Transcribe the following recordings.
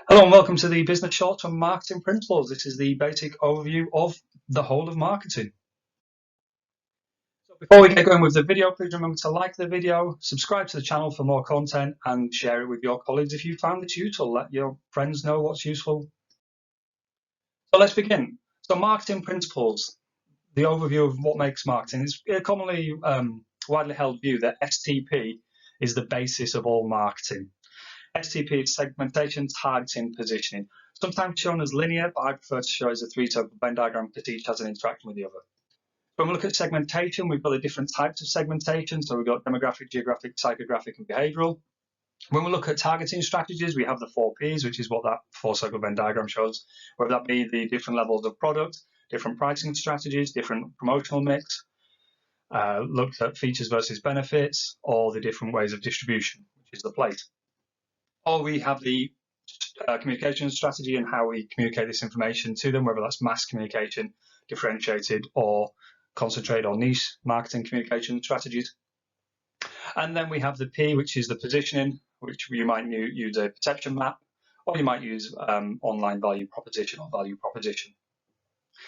Hello and welcome to the Business Short-Term Marketing Principles. This is the basic overview of the whole of marketing. So before we get going with the video, please remember to like the video, subscribe to the channel for more content, and share it with your colleagues if you found it useful. Let your friends know what's useful. So let's begin. So marketing principles, the overview of what makes marketing. It's a commonly widely held view that STP is the basis of all marketing. STP is segmentation, targeting, positioning. Sometimes shown as linear, but I prefer to show as a three-circle Venn diagram because each has an interaction with the other. When we look at segmentation, we've got the different types of segmentation. So we've got demographic, geographic, psychographic, and behavioral. When we look at targeting strategies, we have the 4 Ps, which is what that 4-circle Venn diagram shows, whether that be the different levels of product, different pricing strategies, different promotional mix, looked at features versus benefits, or the different ways of distribution, which is the plate. Or we have the communication strategy and how we communicate this information to them, whether that's mass communication, differentiated or concentrated or niche marketing communication strategies. And then we have the P, which is the positioning, which you might use a perception map, or you might use online value proposition or value proposition.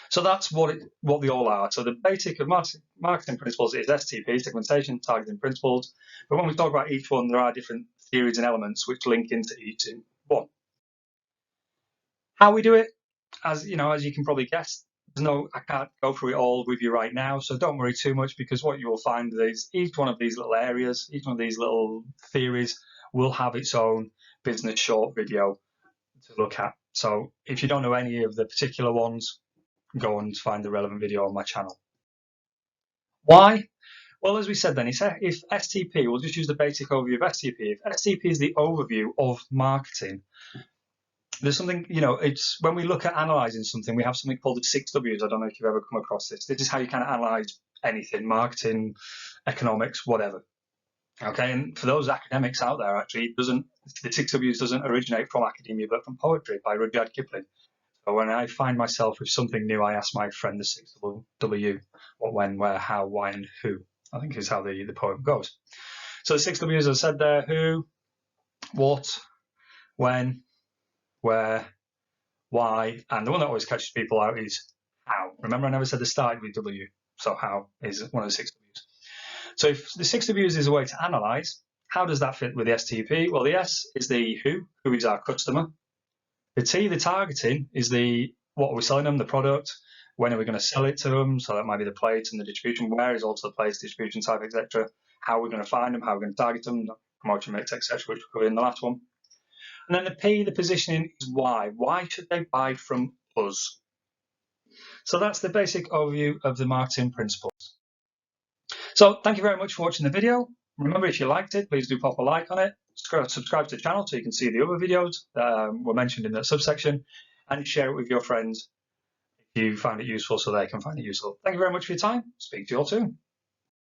So that's what they all are. So the basic of marketing principles is STP, segmentation, targeting principles. But when we talk about each one, there are different theories and elements which link into each one. How we do it, as you can probably guess, I can't go through it all with you right now, so don't worry too much, because what you will find is each one of these little areas, each one of these little theories will have its own business short video to look at. So if you don't know any of the particular ones, go and find the relevant video on my channel. Why? Well, as we said then, if STP, we'll just use the basic overview of STP. If STP is the overview of marketing, there's something, it's when we look at analysing something, we have something called the 6 Ws. I don't know if you've ever come across this. This is how you kind of analyse anything, marketing, economics, whatever. Okay, and for those academics out there, actually, the 6 Ws doesn't originate from academia, but from poetry by Rudyard Kipling. So when I find myself with something new, I ask my friend the 6 W, what, when, where, how, why, and who, I think is how the poem goes. So the 6 Ws, as I said there, who, what, when, where, why, and the one that always catches people out is how. Remember, I never said the started with W, so how is one of the 6 Ws. So if the 6 Ws is a way to analyse, how does that fit with the STP? Well, the S is the who is our customer. The T, the targeting, is what are we selling them, the product, when are we going to sell it to them, so that might be the plate, and the distribution, where is also the place, distribution type, etc. How are we going to find them, how are we going to target them, promotion mix, etc., which we covered in the last one. And then the P, the positioning, is why. Why should they buy from us? So that's the basic overview of the marketing principles. So thank you very much for watching the video. Remember, if you liked it, please do pop a like on it. Subscribe to the channel so you can see the other videos that were mentioned in the subsection, and share it with your friends if you find it useful so they can find it useful. Thank you very much for your time. Speak to you all soon.